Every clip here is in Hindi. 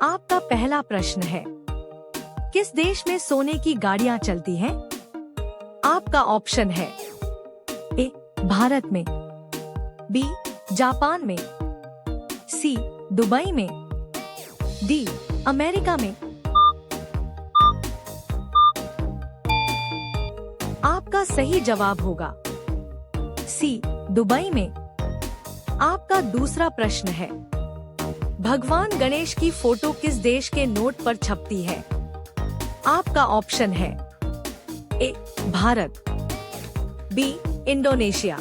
आपका पहला प्रश्न है, किस देश में सोने की गाड़ियां चलती हैं? आपका ऑप्शन है ए भारत में, बी जापान में, सी दुबई में, डी अमेरिका में। आपका सही जवाब होगा सी दुबई में। आपका दूसरा प्रश्न है, भगवान गणेश की फोटो किस देश के नोट पर छपती है? आपका ऑप्शन है ए भारत, बी इंडोनेशिया,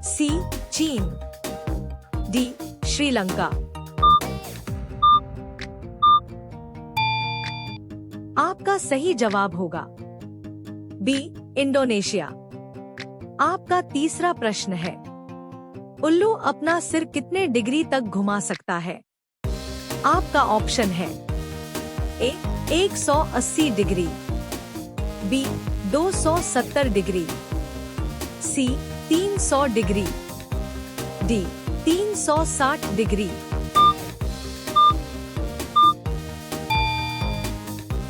सी चीन, डी श्रीलंका। आपका सही जवाब होगा बी इंडोनेशिया। आपका तीसरा प्रश्न है, उल्लू अपना सिर कितने डिग्री तक घुमा सकता है? आपका ऑप्शन है ए 180 डिग्री, बी 270 डिग्री, सी 300 डिग्री, डी 360 डिग्री।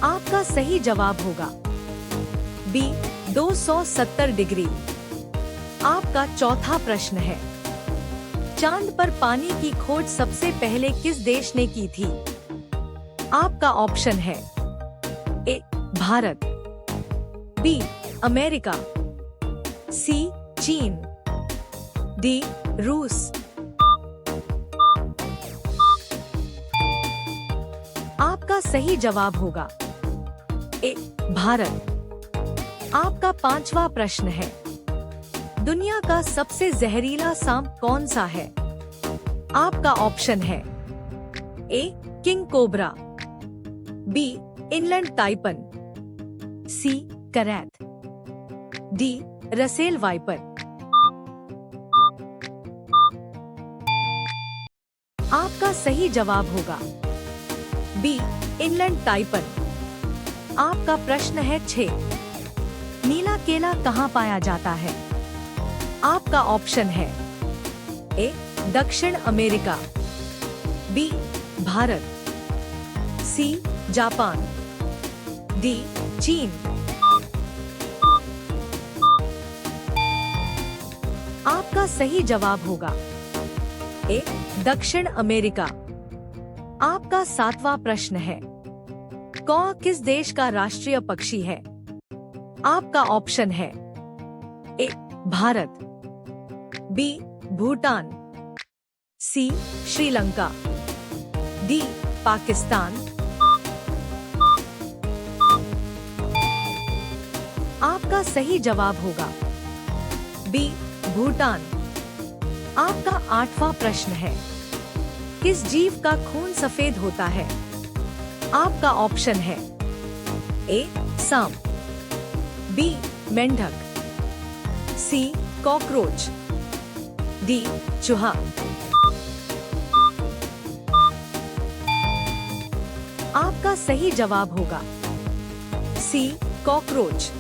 आपका सही जवाब होगा बी 270 डिग्री। आपका चौथा प्रश्न है, चांद पर पानी की खोज सबसे पहले किस देश ने की थी? आपका ऑप्शन है ए भारत, बी अमेरिका, सी चीन, डी रूस। आपका सही जवाब होगा ए भारत। आपका पांचवा प्रश्न है, दुनिया का सबसे जहरीला सांप कौन सा है? आपका ऑप्शन है A king cobra, B inland taipan, C krait, D Russell viper. आपका सही जवाब होगा बी इनलैंड टाइपन। आपका प्रश्न है 6, नीला केला कहाँ पाया जाता है? आपका ऑप्शन है ए दक्षिण America, B Bharat, C Japan, D चीन। आपका सही जवाब होगा ए दक्षिण अमेरिका। आपका 7वां प्रश्न है, कौवा किस देश का राष्ट्रीय पक्षी है? आपका ऑप्शन है ए भारत, बी भूटान, सी श्रीलंका, डी पाकिस्तान। आपका सही जवाब होगा बी भूटान। आपका 8वां प्रश्न है, किस जीव का खून सफेद होता है? आपका ऑप्शन है ए सांप, बी मेंढक, सी कॉकरोच, डी चूहा। आपका सही जवाब होगा सी कॉकरोच।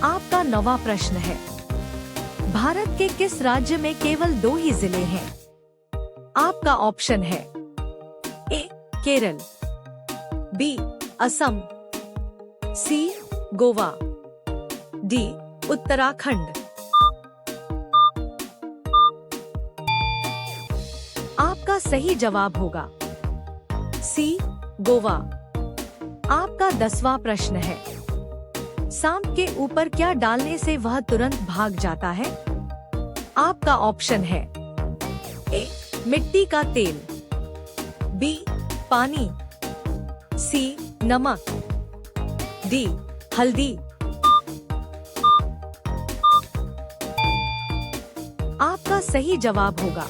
आपका 9वां प्रश्न है, भारत के किस राज्य में केवल 2 ही जिले हैं? आपका ऑप्शन है ए केरल, बी असम, सी गोवा, डी उत्तराखंड। आपका सही जवाब होगा सी गोवा। आपका 10वां प्रश्न है, सांप के ऊपर क्या डालने से वह तुरंत भाग जाता है? आपका ऑप्शन है ए मिट्टी का तेल, बी पानी, सी नमक, डी हल्दी। आपका सही जवाब होगा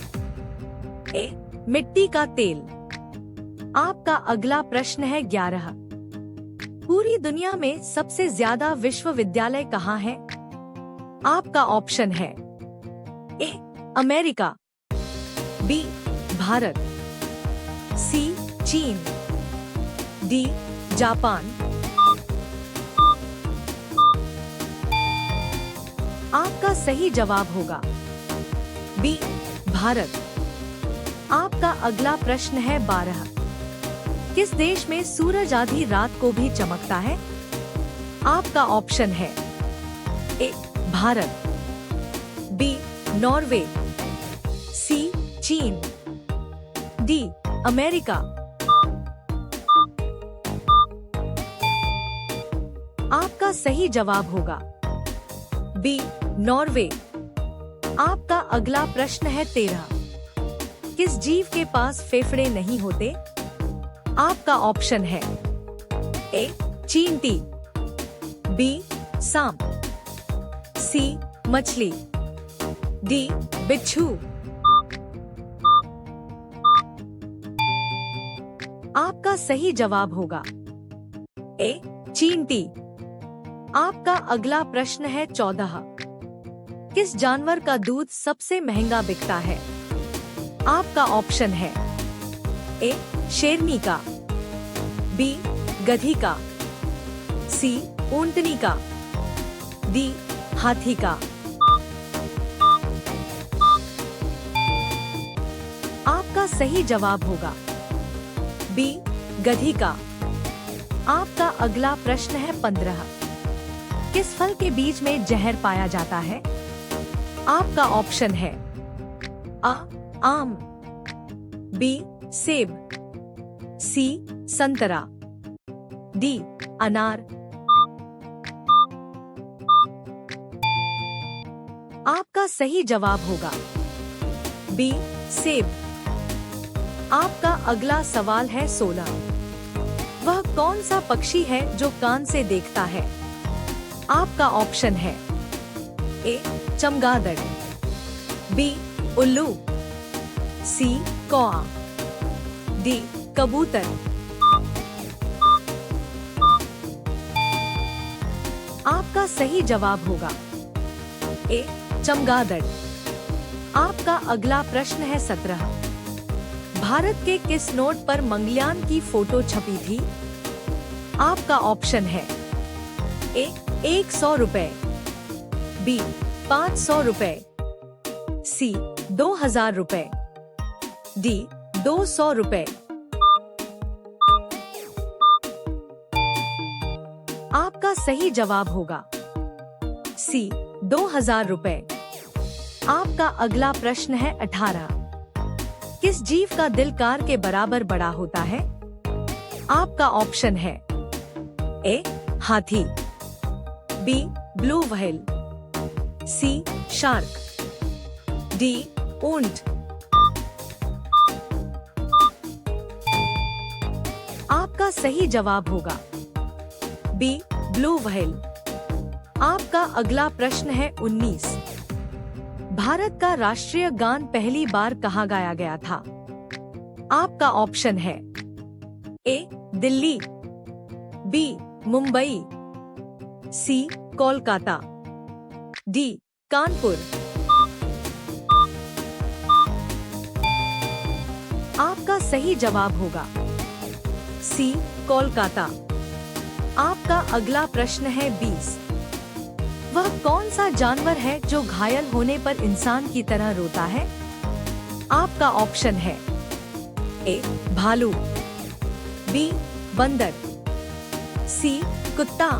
ए मिट्टी का तेल। आपका अगला प्रश्न है 11, पूरी दुनिया में सबसे ज्यादा विश्वविद्यालय कहाँ हैं? आपका ऑप्शन है ए अमेरिका, बी भारत, सी चीन, डी जापान। आपका सही जवाब होगा बी भारत। आपका अगला प्रश्न है 12, किस देश में सूरज आधी रात को भी चमकता है? आपका ऑप्शन है ए भारत, बी नॉर्वे, सी चीन, डी अमेरिका। आपका सही जवाब होगा बी नॉर्वे। आपका अगला प्रश्न है 13। किस जीव के पास फेफड़े नहीं होते? आपका ऑप्शन है ए चींटी, बी सांप, सी मछली, डी बिच्छू। आपका सही जवाब होगा ए चींटी। आपका अगला प्रश्न है 14। किस जानवर का दूध सबसे महंगा बिकता है? आपका ऑप्शन है ए शेरनी का, बी गधी का, सी ऊंटनी का, डी हाथी का। आपका सही जवाब होगा बी गधी का। आपका अगला प्रश्न है 15। किस फल के बीज में जहर पाया जाता है? आपका ऑप्शन है आ आम, बी सेब, सी संतरा, डी अनार। आपका सही जवाब होगा बी सेब। आपका अगला सवाल है 16। वह कौन सा पक्षी है जो कान से देखता है? आपका ऑप्शन है ए चमगादड़, बी उल्लू, सी कौआ, डी कबूतर। आपका सही जवाब होगा ए चमगादड़। आपका अगला प्रश्न है 17। भारत के किस नोट पर मंगलयान की फोटो छपी थी? आपका ऑप्शन है ए 100 रुपए, बी 500 रुपए, सी 2000 रुपए, डी 200 रुपए। आपका सही जवाब होगा सी 2000 रुपए। आपका अगला प्रश्न है 18। किस जीव का दिल कार के बराबर बड़ा होता है? आपका ऑप्शन है ए हाथी, बी ब्लू व्हेल, सी शार्क, डी ऊंट। आपका सही जवाब होगा बी ब्लू व्हेल। आपका अगला प्रश्न है 19। भारत का राष्ट्रीय गान पहली बार कहाँ गाया गया था? आपका ऑप्शन है ए दिल्ली, बी मुंबई, सी कोलकाता, डी कानपुर। आपका सही जवाब होगा सी कोलकाता। आपका अगला प्रश्न है 20। वह कौन सा जानवर है जो घायल होने पर इंसान की तरह रोता है? आपका ऑप्शन है ए भालू, बी बंदर, सी कुत्ता,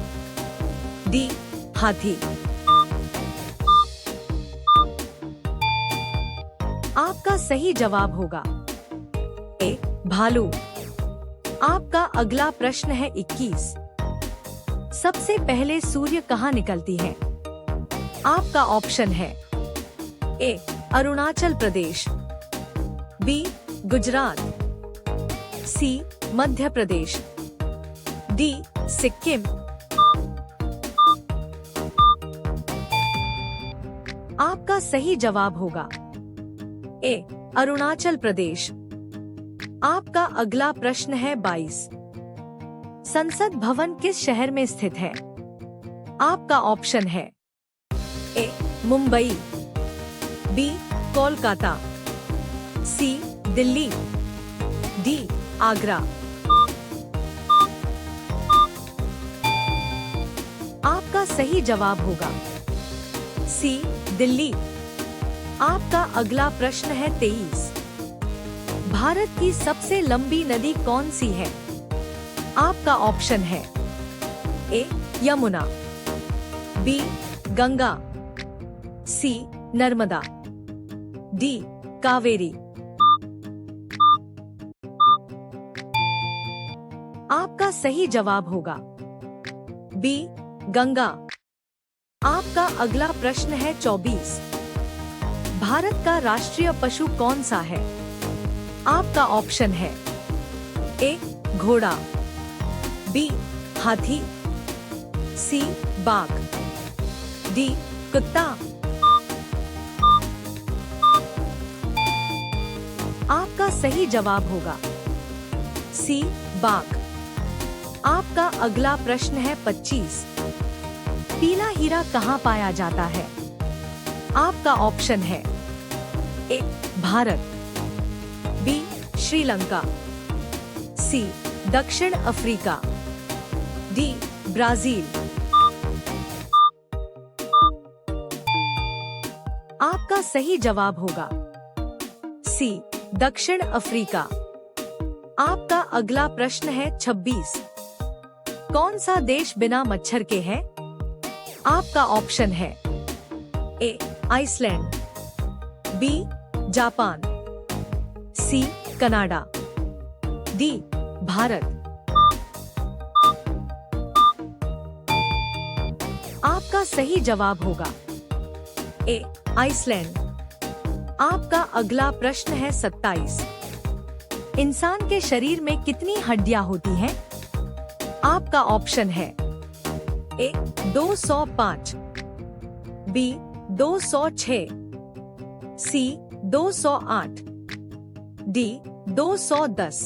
डी हाथी। आपका सही जवाब होगा ए भालू। आपका अगला प्रश्न है 21। सबसे पहले सूर्य कहाँ निकलती है? आपका ऑप्शन है ए अरुणाचल प्रदेश, बी गुजरात, सी मध्य प्रदेश, डी सिक्किम। आपका सही जवाब होगा ए अरुणाचल प्रदेश। आपका अगला प्रश्न है 22। संसद भवन किस शहर में स्थित है? आपका ऑप्शन है ए मुंबई, बी कोलकाता, सी दिल्ली, डी आगरा। आपका सही जवाब होगा सी दिल्ली। आपका अगला प्रश्न है 23। भारत की सबसे लंबी नदी कौन सी है? आपका ऑप्शन है ए यमुना, बी गंगा, सी नर्मदा, डी कावेरी। आपका सही जवाब होगा बी गंगा। आपका अगला प्रश्न है 24। भारत का राष्ट्रीय पशु कौन सा है? आपका ऑप्शन है ए घोड़ा, बी हाथी, सी बाघ, डी कुत्ता। आपका सही जवाब होगा सी बाघ। आपका अगला प्रश्न है 25। पीला हीरा कहाँ पाया जाता है? आपका ऑप्शन है ए भारत, बी श्रीलंका, सी दक्षिण अफ्रीका, डी ब्राजील। आपका सही जवाब होगा सी दक्षिण अफ्रीका। आपका अगला प्रश्न है 26। कौन सा देश बिना मच्छर के है? आपका ऑप्शन है A Iceland, B Japan, C Canada, D Bharat. आपका सही जवाब होगा ए आइसलैंड। आपका अगला प्रश्न है 27। इंसान के शरीर में कितनी हड्डियां होती हैं? आपका ऑप्शन है ए 205, बी 206, सी 208, डी 210।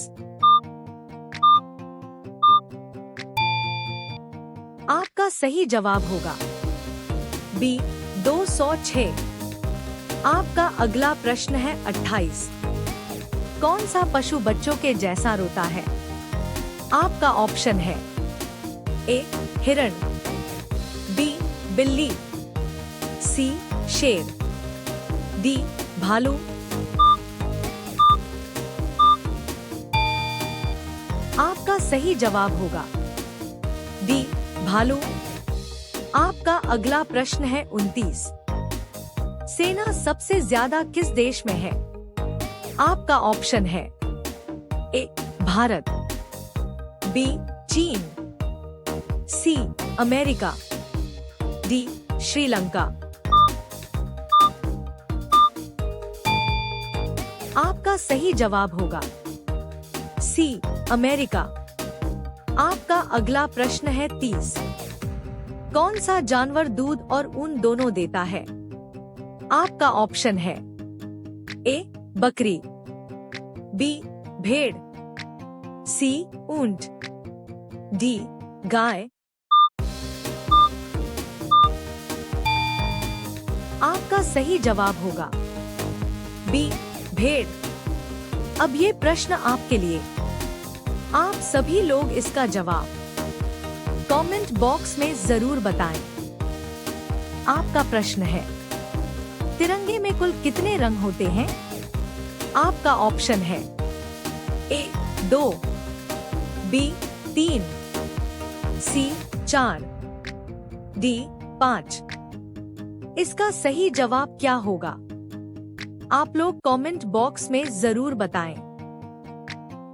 आपका सही जवाब होगा बी 206। आपका अगला प्रश्न है 28। कौन सा पशु बच्चों के जैसा रोता है? आपका ऑप्शन है ए हिरण, बी बिल्ली, सी शेर, डी भालू। आपका सही जवाब होगा डी भालू। आपका अगला प्रश्न है 29। सेना सबसे ज्यादा किस देश में है? आपका ऑप्शन है ए भारत, बी चीन, सी अमेरिका, डी श्रीलंका। आपका सही जवाब होगा सी अमेरिका। आपका अगला प्रश्न है 30। कौन सा जानवर दूध और ऊन दोनों देता है? आपका ऑप्शन है ए बकरी, बी भेड़, सी ऊंट, डी गाय। आपका सही जवाब होगा बी भेड़। अब ये प्रश्न आपके लिए। आप सभी लोग इसका जवाब कमेंट बॉक्स में जरूर बताएं। आपका प्रश्न है तिरंगे में कुल कितने रंग होते हैं? आपका ऑप्शन है ए 2, बी 3, सी 4, डी 5। इसका सही जवाब क्या होगा? आप लोग कमेंट बॉक्स में जरूर बताएं।